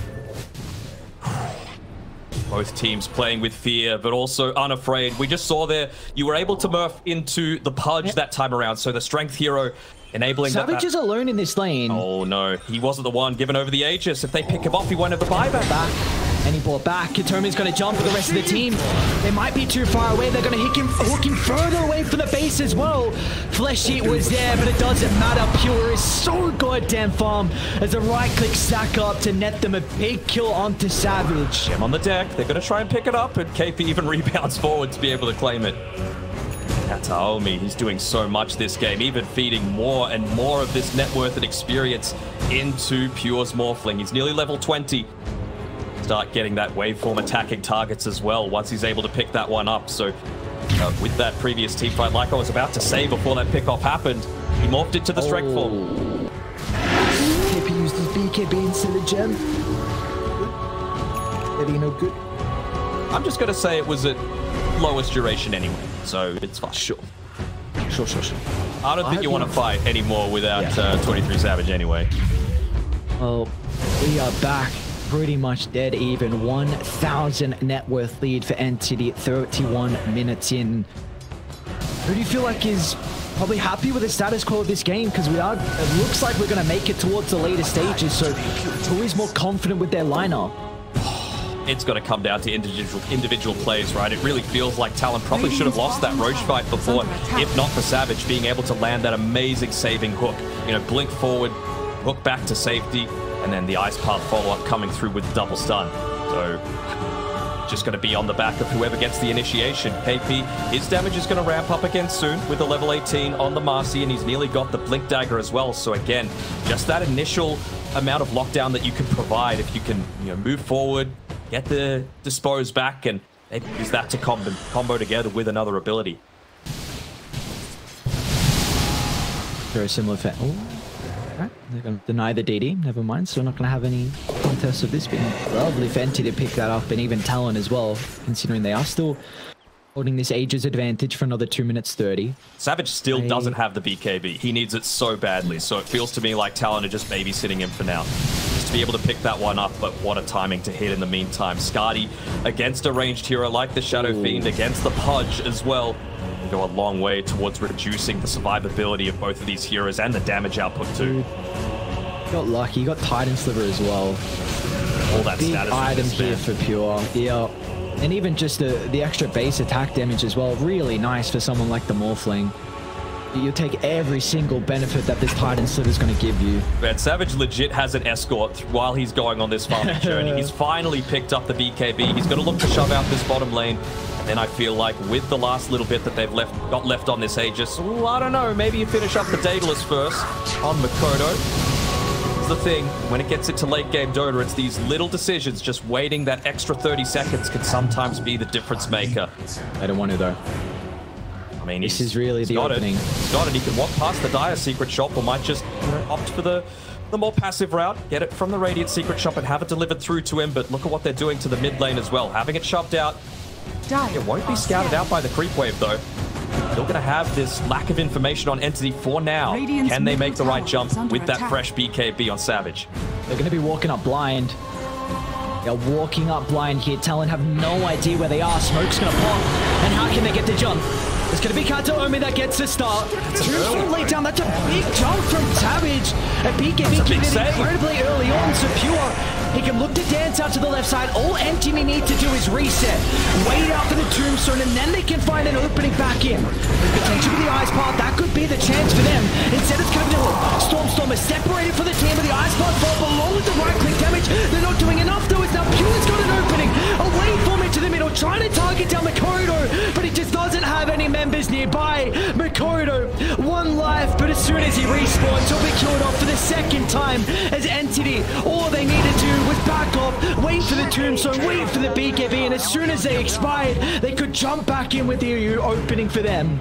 [SPEAKER 2] Both teams playing with fear, but also unafraid. We just saw there, you were able to murph into the Pudge that time around, so the strength hero enabling
[SPEAKER 1] Savage is alone in this lane.
[SPEAKER 2] Oh no, he wasn't the one given over the Aegis. If they pick him off, he won't have the buyback.
[SPEAKER 1] And he brought back. Katomi's going to jump for the rest of the team. They might be too far away. They're going to hook him further away from the base as well. Flesh Eat was there, but it doesn't matter. Pure is so goddamn farm as a right-click stack up to net them a big kill onto Savage.
[SPEAKER 2] Gem on the deck. They're going to try and pick it up, and KP even rebounds forward to be able to claim it. Taomi, he's doing so much this game, even feeding more and more of this net worth and experience into Pure's Morphling. He's nearly level 20. Start getting that waveform attacking targets as well once he's able to pick that one up. So with that previous team fight, like I was about to say before that pickoff happened, he morphed into the strike form.
[SPEAKER 1] KP used his BKB instead of gem. Getting no good.
[SPEAKER 2] I'm just going to say it was at lowest duration anyway, so it's fine.
[SPEAKER 1] Sure.
[SPEAKER 2] I don't think you want to fight anymore without 23 Savage anyway. Well,
[SPEAKER 1] we are back. Pretty much dead even. 1,000 net worth lead for Entity at 31 minutes in. Who do you feel like is probably happy with the status quo of this game? Because it looks like we're going to make it towards the later stages, so who is more confident with their lineup?
[SPEAKER 2] It's going to come down to individual plays, right? It really feels like Talon probably should have lost that Roche fight before, if not for Savage being able to land that amazing saving hook. You know, blink forward, hook back to safety, and then the Ice Path follow-up coming through with double stun. So, just going to be on the back of whoever gets the initiation. KP, his damage is going to ramp up again soon with the level 18 on the Marci, and he's nearly got the Blink Dagger as well. So again, just that initial amount of lockdown that you can provide if you can, you know, move forward, get the Dispose back, and maybe use that to combo together with another ability.
[SPEAKER 1] Very similar effect. Right. They're going to deny the DD. Never mind. So we're not going to have any contests of this being lovely for Entity to pick that up, and even Talon as well, considering they are still holding this Aegis advantage for another 2 minutes 30.
[SPEAKER 2] Savage still doesn't have the BKB. He needs it so badly. So it feels to me like Talon are just babysitting him for now. Just to be able to pick that one up, but what a timing to hit in the meantime. Skadi against a ranged hero like the Shadow Fiend, against the Pudge as well. Go a long way towards reducing the survivability of both of these heroes and the damage output too.
[SPEAKER 1] You got lucky. You got Titan Sliver as well.
[SPEAKER 2] All that
[SPEAKER 1] big
[SPEAKER 2] status
[SPEAKER 1] item here for Pure. Yeah. And even just the extra base attack damage as well. Really nice for someone like the Morphling. You take every single benefit that this Titan Sliver is going to give you.
[SPEAKER 2] Man, Savage legit has an escort while he's going on this farming journey. He's finally picked up the BKB. He's going to look to shove out this bottom lane. And then I feel like with the last little bit that they've got left on this Aegis, ooh, I don't know, maybe you finish up the Daedalus first on Mikoto. Here's the thing, when it gets into late game Dota, it's these little decisions, just waiting that extra 30 seconds can sometimes be the difference maker.
[SPEAKER 1] I don't want to though.
[SPEAKER 2] I mean,
[SPEAKER 1] this is really the opening.
[SPEAKER 2] He's got it. He can walk past the Dire Secret Shop, or might just opt for the more passive route, get it from the Radiant Secret Shop and have it delivered through to him. But look at what they're doing to the mid lane as well. Having it shoved out. It won't be scouted out by the creep wave though. Still going to have this lack of information on Entity for now.
[SPEAKER 3] Radiant's
[SPEAKER 2] Can they make the right
[SPEAKER 3] middle tower
[SPEAKER 2] jump
[SPEAKER 3] is under
[SPEAKER 2] with that
[SPEAKER 3] attack.
[SPEAKER 2] fresh BKB on Savage?
[SPEAKER 1] They're going to be walking up blind. They're walking up blind here. Talon have no idea where they are. Smoke's going to pop. And how can they get the jump? It's going to be Kataomi that gets the start. Two from late down. That's a big jump from Savage. And BKB getting it incredibly early on. So Pure, he can look to dance out to the left side. All Entity need to do is reset. Wait out for the tombstone, and then they can find an opening back in. Potentially with the Ice Path, that could be the chance for them. Instead, it's coming to look. Storm is separated from the team, but the Ice Path fall along with the right-click damage. They're not doing enough, though. It's now Pure's got an opening. Away from into the middle, trying to target down Makoto, but he just doesn't have any members nearby. Makoto, one life, but as soon as he respawns, he'll be killed off for the second time as Entity. All they need to do was back off, wait for the tombstone, wait for the BKB, and as soon as they expired, they could jump back in with the opening for them.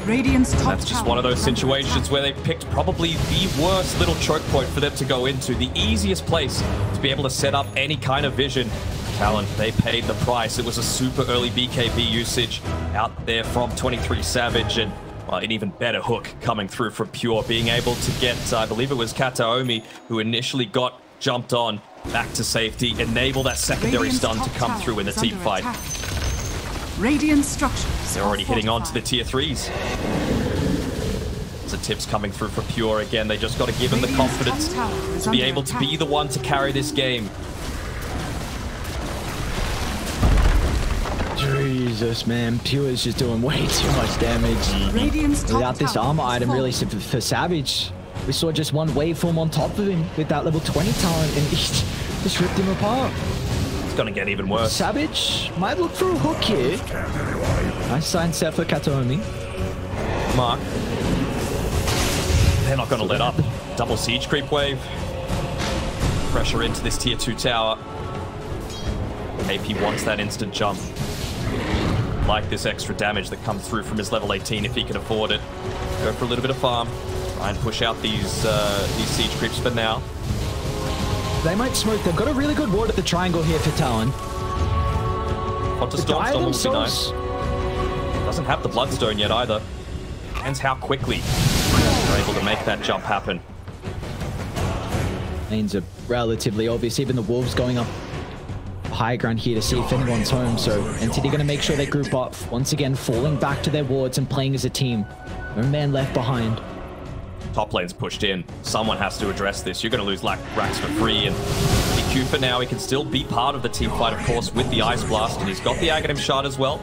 [SPEAKER 3] Radiant's top
[SPEAKER 2] That's just one of those situations where they picked probably the worst little choke point for them to go into. The easiest place to be able to set up any kind of vision. Talon, they paid the price. It was a super early BKB usage out there from 23 Savage, and well, an even better hook coming through from Pure, being able to get, I believe it was Kataomi, who initially got jumped on back to safety, enable that secondary stun to come through in the team fight.
[SPEAKER 3] Radiant structures.
[SPEAKER 2] They're already hitting on to the tier 3s. So tips coming through for Pure again. They just got to give him the confidence to be able to be the one to carry this game.
[SPEAKER 1] Jesus, man. Pure is just doing way too much damage. Without this armor item, really, for Savage, we saw just one waveform on top of him with that level 20 talent, and he just ripped him apart.
[SPEAKER 2] It's going to get even worse.
[SPEAKER 1] Savage might look for a hook here. Nice sign set for Kataomi.
[SPEAKER 2] Mark. They're not going to let up. Double siege creep wave. Pressure into this tier 2 tower. AP wants that instant jump. Like this extra damage that comes through from his level 18 if he can afford it. Go for a little bit of farm. Try and push out these siege creeps for now.
[SPEAKER 1] They might smoke. They've got a really good ward at the triangle here for Talon.
[SPEAKER 2] Onto Storm will be nice. Doesn't have the Bloodstone yet either. Depends how quickly they're able to make that jump happen.
[SPEAKER 1] Lanes are relatively obvious. Even the Wolves going up high ground here to see if anyone's home. So Entity going to make sure they group up. Once again, falling back to their wards and playing as a team. No man left behind.
[SPEAKER 2] Top lane's pushed in. Someone has to address this. You're going to lose racks for free. And EQ for now, he can still be part of the team fight, of course, with the Ice Blast. And he's got the Aghanim Shard as well.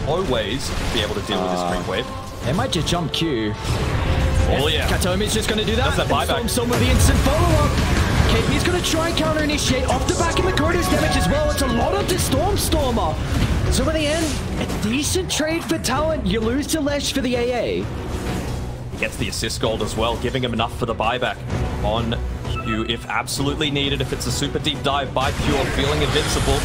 [SPEAKER 2] Always be able to deal with this creep wave.
[SPEAKER 1] They might just jump Q.
[SPEAKER 2] Oh, yeah.
[SPEAKER 1] Kataomi's just going to do that.
[SPEAKER 2] That's that buyback.
[SPEAKER 1] Storm with the instant follow-up. KP's going to try and counter-initiate off the back of Makoto's damage as well. It's a lot onto Stormer. So in the end, a decent trade for Talon. You lose to Lesh for the AA.
[SPEAKER 2] Gets the assist gold as well, giving him enough for the buyback on Q if absolutely needed. If it's a super deep dive by Pure, feeling invincible.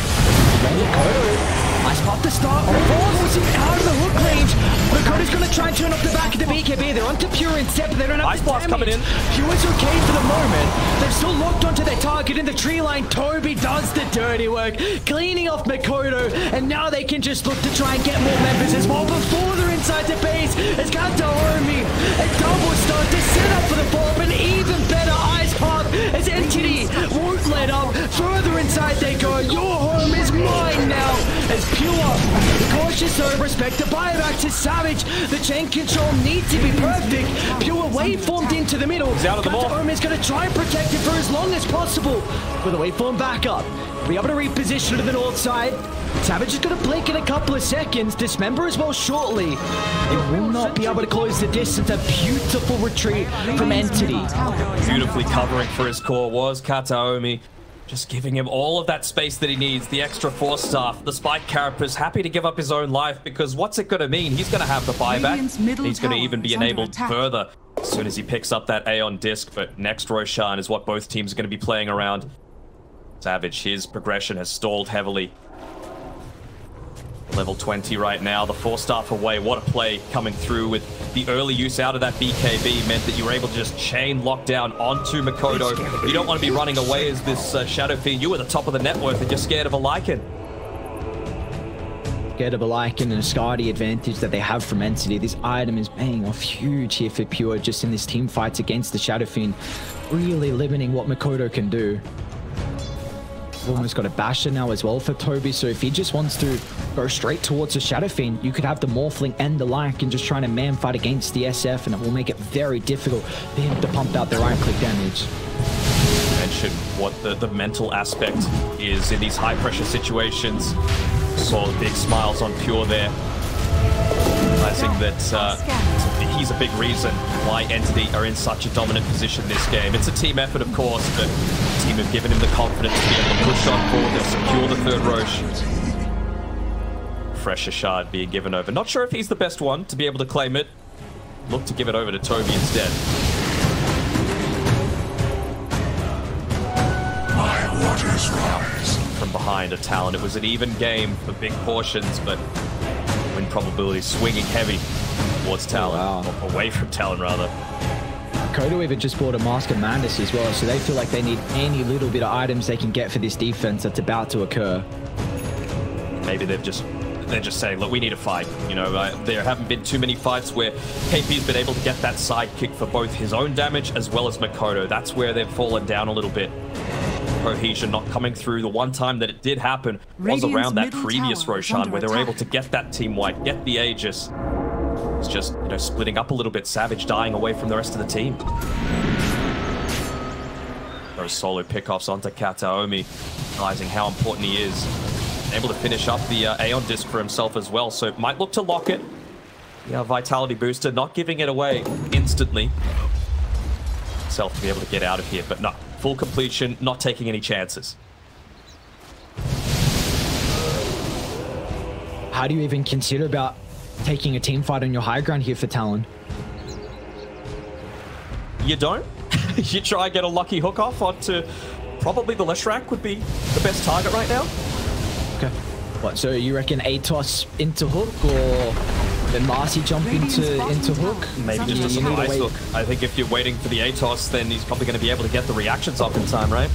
[SPEAKER 1] Ice pop the start. Forcing it out of the hook range. Makoto's going to try and turn off the back of the BKB. They're onto Pure instead, but they don't have
[SPEAKER 2] Ice blast coming in.
[SPEAKER 1] Pure's okay for the moment. They're still locked onto their target in the tree line. Toby does the dirty work, cleaning off Makoto, and now they can just look to try and get more members as well. Before they're inside the base, it's Kataomi. A double start to set up for the follow-up, and even better Ice Path as Entity won't let up. Further inside they go. Your home is mine now as Pure, cautious though, respect the buyback to Savage. The chain control needs to be perfect. Pure waveformed into the middle.
[SPEAKER 2] He's out of the ball.
[SPEAKER 1] Kataomi is going to try and protect it for as long as possible. With a waveform back up, be able to reposition to the north side. Savage is going to blink in a couple of seconds. Dismember as well shortly. It will not be able to close the distance. A beautiful retreat from Entity.
[SPEAKER 2] Beautifully covering for his core was Kataomi. Just giving him all of that space that he needs. The extra force staff. The Spike Carapace happy to give up his own life because what's it going to mean? He's going to have the buyback. He's going to even be enabled further as soon as he picks up that Aeon disc. But next Roshan is what both teams are going to be playing around. Savage, his progression has stalled heavily. Level 20 right now, the 4-staff away. What a play coming through with the early use out of that BKB meant that you were able to just chain lockdown onto Makoto. You don't want to be running away as this Shadow Fiend. You were the top of the net worth and you're scared of a Lycan.
[SPEAKER 1] get of a Lycan and a Skadi advantage that they have from Entity. This item is paying off huge here for Pure just in this team fights against the Shadow Fiend, really limiting what Mikoto can do. Almost got a basher now as well for Toby, so if he just wants to go straight towards the Shadow Fiend, you could have the Morphling and the Lycan just trying to man fight against the SF, and it will make it very difficult for him to pump out the right click damage.
[SPEAKER 2] Mention what the mental aspect is in these high pressure situations. Saw the big smiles on Pure there, realizing that he's a big reason why Entity are in such a dominant position this game. It's a team effort, of course, but the team have given him the confidence to be able to push on forward and secure the third Roche. Fresh shard being given over. Not sure if he's the best one to be able to claim it. Look to give it over to Toby instead.
[SPEAKER 4] My waters rise.
[SPEAKER 2] From behind a Talon. It was an even game for big portions, but win probability swinging heavy towards Talon.
[SPEAKER 1] Wow.
[SPEAKER 2] Or away from Talon, rather.
[SPEAKER 1] Kodo even just bought a Mask of Madness as well, so they feel like they need any little bit of items they can get for this defense that's about to occur.
[SPEAKER 2] Maybe they're just saying, look, we need a fight. You know, there haven't been too many fights where KP's been able to get that side kick for both his own damage as well as Mikoto. That's where they've fallen down a little bit. Cohesion not coming through. The one time that it did happen was around that previous Roshan where they were able to get that team wipe, get the Aegis. It's just, you know, splitting up a little bit. Savage dying away from the rest of the team. Those solo pickoffs onto Kataomi, realizing how important he is. Able to finish up the Aeon disc for himself as well, so might look to lock it. Yeah, Vitality booster, not giving it away instantly. Self to be able to get out of here, but no. Full completion, not taking any chances.
[SPEAKER 1] How do you even consider about taking a team fight on your high ground here for Talon?
[SPEAKER 2] You don't? You try and get a lucky hook off onto probably the Leshrac would be the best target right now.
[SPEAKER 1] Okay. What, so you reckon Atos into hook, or then Marci jump into hook?
[SPEAKER 2] Maybe just a surprise hook. I think if you're waiting for the Atos, then he's probably going to be able to get the reactions off in time, right?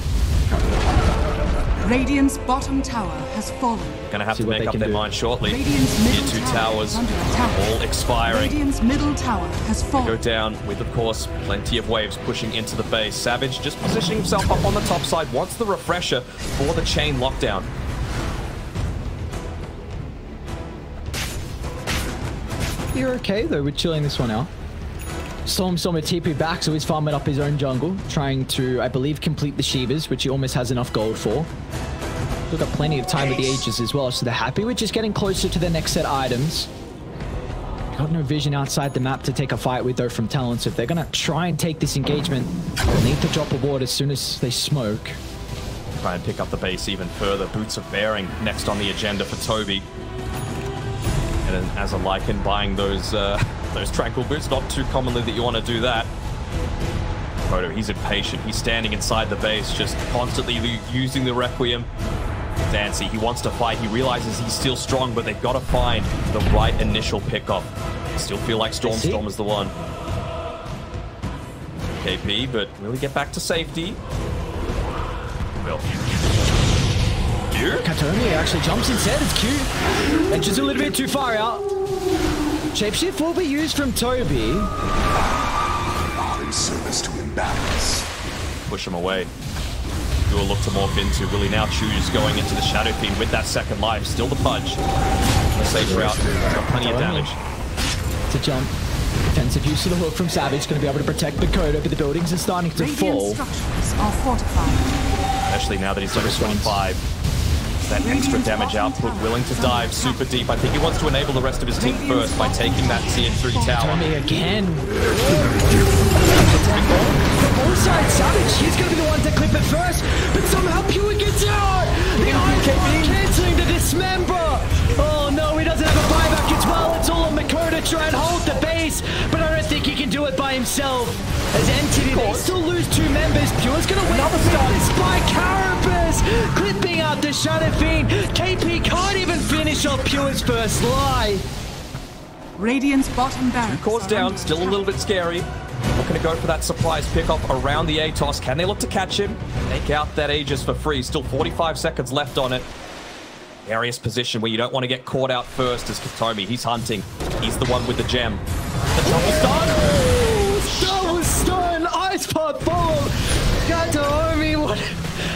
[SPEAKER 3] Radiant's bottom tower has fallen.
[SPEAKER 2] Going to have to make up their mind shortly.
[SPEAKER 3] Radiant's middle
[SPEAKER 2] Tier 2
[SPEAKER 3] tower
[SPEAKER 2] towers
[SPEAKER 3] is under attack.
[SPEAKER 2] all expiring.
[SPEAKER 3] Radiant's middle tower has fallen.
[SPEAKER 2] Go down with, of course, plenty of waves pushing into the base. Savage just positioning himself up on the top side, wants the refresher for the chain lockdown.
[SPEAKER 1] You're okay though with chilling this one out. Storm with TP back, so he's farming up his own jungle, trying to, I believe, complete the Shivas, which he almost has enough gold for. We've got plenty of time with the Aegis as well, so they're happy with just getting closer to their next set items. Got no vision outside the map to take a fight with though from Talon, so if they're gonna try and take this engagement, they'll need to drop a ward as soon as they smoke.
[SPEAKER 2] Try and pick up the base even further. Boots of Bearing next on the agenda for Toby. And as a Lycan buying those Tranquil Boots, not too commonly that you want to do that. Proto, he's impatient. He's standing inside the base, just constantly using the Requiem. Dancy, he wants to fight. He realizes he's still strong, but they've got to find the right initial pickup. Still feel like Storm is the one. KP, but will he get back to safety? Will.
[SPEAKER 1] Kataomi actually jumps instead. It's cute. And just a little bit too far out. Shapeshift will be used from Toby.
[SPEAKER 4] Not in service to imbalance.
[SPEAKER 2] Push him away. Who will look to morph into? Will he now choose going into the Shadow Fiend with that second life? Still the Pudge. The safe route. Got plenty of damage.
[SPEAKER 1] To jump. Defensive use of the hook from Savage. Going to be able to protect Mikoto, but the buildings are starting to fall.
[SPEAKER 3] Structures are fortified.
[SPEAKER 2] Especially now that he's level 25. That extra damage output, willing to dive super deep. I think he wants to enable the rest of his team first by taking that tier 3 tower.
[SPEAKER 1] Tommy again. Alongside Savage, he's going to be the one to clip it first, but somehow Pure gets out. The Iron cancelling the dismember. Oh no, he doesn't have a buyback as well. It's all on Mikoto to try and hold the base, but I don't think he can do it by himself. As Entity, they still lose 2 members. Pure's going to win this by Carapace, clipping out the Shadow Fiend. KP can't even finish off Pure's first life.
[SPEAKER 3] Radiant's bottom barracks.
[SPEAKER 2] 2 cores down, still a little bit scary. Looking to go for that surprise pickup around the Atos. Can they look to catch him? Take out that Aegis for free. Still 45 seconds left on it. precarious position where you don't want to get caught out first as Katomi. He's hunting. He's the one with the gem. The double stun!
[SPEAKER 1] Double stun! Ice Pot bomb! Katomi, what?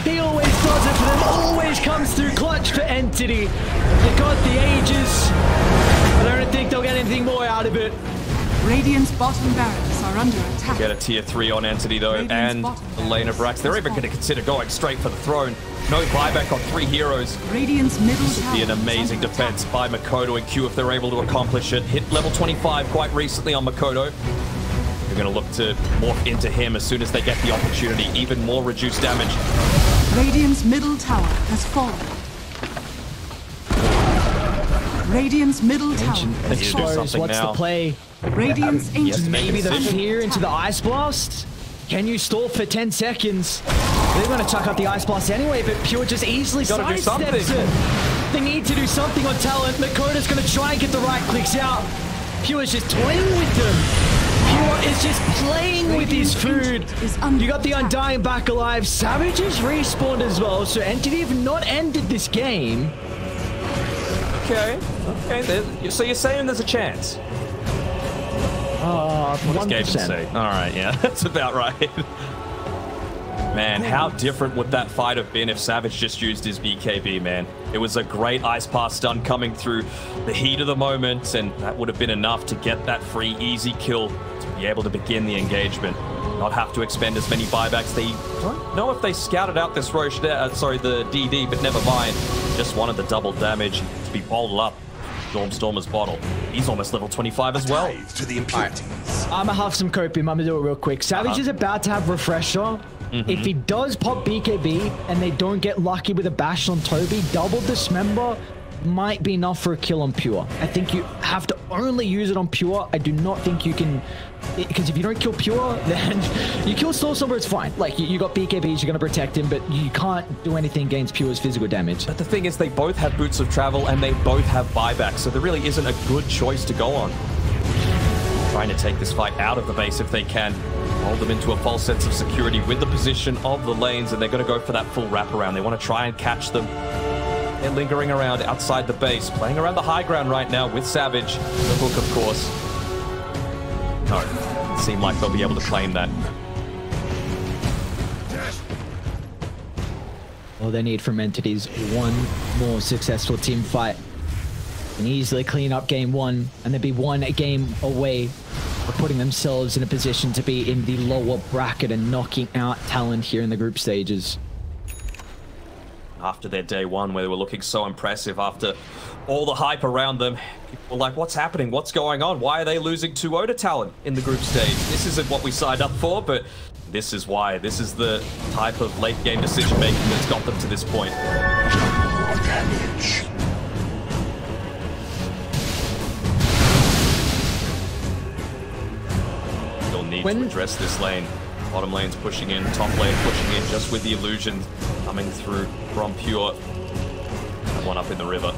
[SPEAKER 1] He always does it for them. Always comes through clutch for Entity. They got the ages. I don't think they'll get anything more out of it.
[SPEAKER 3] Radiant's bottom barracks are under attack.
[SPEAKER 2] Get a tier 3 on Entity though, and Elena Brax. They're even going to consider going straight for the throne. No buyback on 3 heroes.
[SPEAKER 3] Radiant's middle
[SPEAKER 2] This would be an amazing defense by Makoto and Q if they're able to accomplish it. Hit level 25 quite recently on Makoto. They're going to look to morph into him as soon as they get the opportunity. Even more reduced damage.
[SPEAKER 3] Radiant's middle tower has fallen. Radiant's middle tower
[SPEAKER 2] They need to do something
[SPEAKER 1] What's
[SPEAKER 2] now.
[SPEAKER 1] the play?
[SPEAKER 3] Radiant's ancient.
[SPEAKER 1] Maybe the fear into the Ice Blast? Can you stall for 10 seconds? They're going to chuck out the Ice Blast anyway, but Pure just easily
[SPEAKER 2] Gotta do something.
[SPEAKER 1] sidesteps it. They need to do something on Talon. Makoto's going to try and get the right clicks out. Pure is just toying with them. Pure is just playing with his food. You got the Undying back alive. Savage is respawned as well, so Entity have not ended this game.
[SPEAKER 2] Okay. So you're saying there's a chance? What does Gaben
[SPEAKER 1] 1%.
[SPEAKER 2] say? All right, yeah, that's about right. Man, how different would that fight have been if Savage just used his BKB, man? It was a great Ice Pass stun coming through the heat of the moment, and that would have been enough to get that free, easy kill to be able to begin the engagement. Not have to expend as many buybacks. They don't know if they scouted out this Roche, the DD, but never mind. Just wanted the double damage to be bottled up. Stormer's bottle. He's almost level 25 as well.
[SPEAKER 4] To the impurities.
[SPEAKER 1] I'm gonna have some copium. I'm gonna do it real quick. Savage is about to have Refresher. If he does pop BKB and they don't get lucky with a bash on Toby, double Dismember might be enough for a kill on Pure. I think you have to only use it on Pure. I do not think you can, because if you don't kill Pure, then you kill Stormer, it's fine. Like, you got BKBs, you're gonna protect him, but you can't do anything against Pure's physical damage.
[SPEAKER 2] But the thing is, they both have Boots of Travel and they both have buyback, so there really isn't a good choice to go on. Trying to take this fight out of the base if they can. Hold them into a false sense of security with the position of the lanes, and they're going to go for that full wraparound. They want to try and catch them. They're lingering around outside the base, playing around the high ground right now with Savage. The hook, of course. No, it seemed like they'll be able to claim that.
[SPEAKER 1] All they need from Entity is one more successful team fight and easily clean up game one, and they'd be one game away of putting themselves in a position to be in the lower bracket and knocking out Talon here in the group stages.
[SPEAKER 2] After their day one, where they were looking so impressive, after all the hype around them, people were like, what's happening? What's going on? Why are they losing 2-0 to Talon in the group stage? This isn't what we signed up for, but this is why. This is the type of late game decision making that's got them to this point.
[SPEAKER 4] Damage.
[SPEAKER 2] Still need to address this lane. Bottom lane's pushing in, top lane pushing in, just with the illusion coming through from Pure. One up in the river.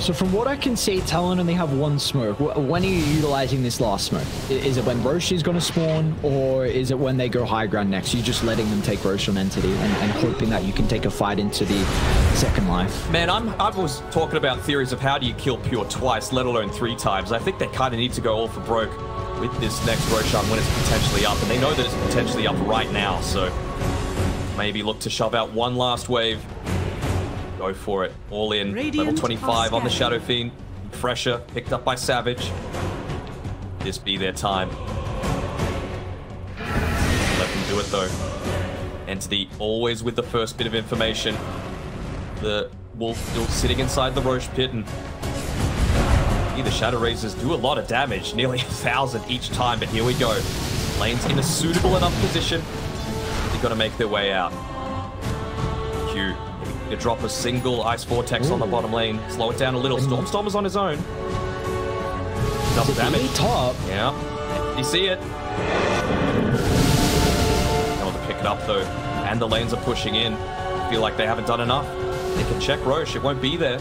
[SPEAKER 1] So from what I can see, Talon only have one smoke. When are you utilizing this last smoke? Is it when Roche is going to spawn, or is it when they go high ground next? You're just letting them take Roche on Entity and hoping that you can take a fight into the second life.
[SPEAKER 2] Man, I was talking about theories of how do you kill Pure twice, let alone 3 times. I think they kind of need to go all for broke with this next Roshan when it's potentially up, and they know that it's potentially up right now, so maybe look to shove out one last wave. Go for it. All in. Level 25 on the Shadow Fiend. Fresher, picked up by Savage. This be their time. Let them do it though. Entity always with the first bit of information. The Wolf still sitting inside the Roche pit, and the Shadow Razors do a lot of damage, nearly 1,000 each time, but here we go. Lane's in a suitable enough position. They've got to make their way out. Q to drop a single Ice Vortex on the bottom lane. Slow it down a little. Stormer's on his own. Double damage.
[SPEAKER 1] Top.
[SPEAKER 2] Yeah. You see it. Able to pick it up though. And the lanes are pushing in. Feel like they haven't done enough. They can check Roche. It won't be there.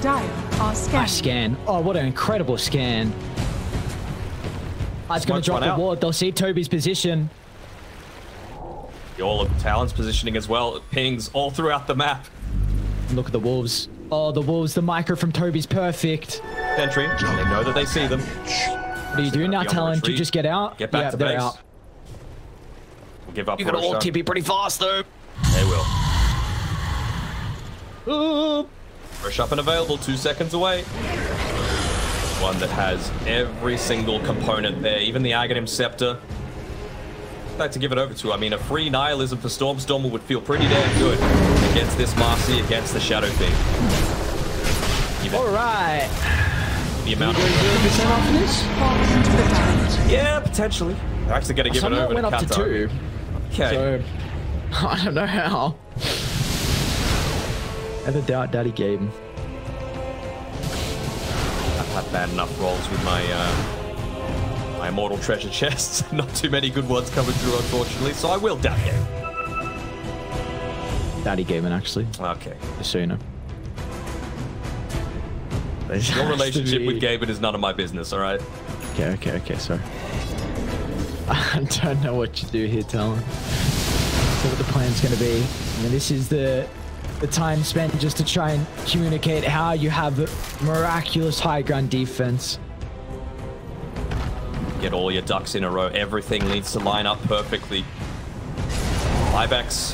[SPEAKER 3] Dire are scanning.
[SPEAKER 1] Nice scan. Oh, what an incredible scan. It's going to drop a ward. They'll see Toby's position.
[SPEAKER 2] All of Talon's positioning as well. It pings all throughout the map.
[SPEAKER 1] Look at the Wolves. Oh, the wolves, the micro from Toby's perfect.
[SPEAKER 2] Sentry, they know that they see them.
[SPEAKER 1] What do you do now, Talon? Do you just get out?
[SPEAKER 2] Get back to
[SPEAKER 1] they're
[SPEAKER 2] base.
[SPEAKER 1] Out.
[SPEAKER 2] We'll give up.
[SPEAKER 1] You're gonna all TP pretty fast, though.
[SPEAKER 2] They will.
[SPEAKER 1] Oh.
[SPEAKER 2] Rush up and available, 2 seconds away. One that has every single component there, even the Aghanim Scepter. I'd like to give it over to. I mean, a free Nihilism for Stormstormer would feel pretty damn good against this Marci, against the Shadow Fiend.
[SPEAKER 1] All right.
[SPEAKER 2] The amount of yeah, potentially. They're actually going to give it over
[SPEAKER 1] went
[SPEAKER 2] to
[SPEAKER 1] up to 2.
[SPEAKER 2] Okay.
[SPEAKER 1] So, I don't know how. Ever doubt Daddy Gabe.
[SPEAKER 2] I've had bad enough rolls with my my immortal treasure chests. Not too many good ones coming through, unfortunately. So I will doubt Gabe.
[SPEAKER 1] Daddy Gaben, actually.
[SPEAKER 2] Okay.
[SPEAKER 1] Just so you know.
[SPEAKER 2] Your relationship with Gaben is none of my business, all right?
[SPEAKER 1] Okay, sorry. I don't know what to do here, Talon. So what the plan's going to be. I mean, this is the time spent just to try and communicate how you have miraculous high ground defense.
[SPEAKER 2] Get all your ducks in a row. Everything needs to line up perfectly. Buybacks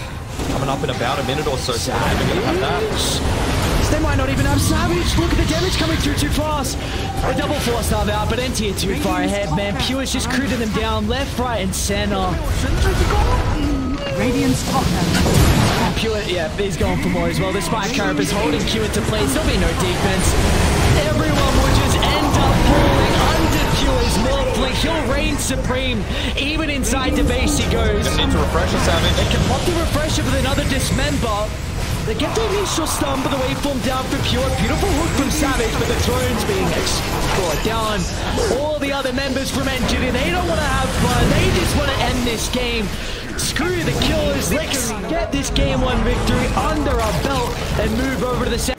[SPEAKER 2] coming up in about a minute or so. So we're not even going to have that.
[SPEAKER 1] They might not even have Savage. Look at the damage coming through too fast. A double force stab out, but NT are too far ahead, man. Pure's just critting them down left, right, and center.
[SPEAKER 3] Radiant's top lane.
[SPEAKER 1] Pure, yeah, he's going for more as well. The Spike Carp is holding Q into place. There'll be no defense. Everyone will just end up falling under Pure's Morphling. He'll reign supreme. Even inside the base he goes.
[SPEAKER 2] Just need to refresh a Savage.
[SPEAKER 1] They can pop the refresher with another dismember. They get the initial stun, but the waveform down for Pure. Beautiful hook from Savage, but the throne's being brought down. All the other members from Engineer, they don't want to have fun. They just want to end this game. Screw the killers. Let's get this game 1 victory under our belt and move over to the second.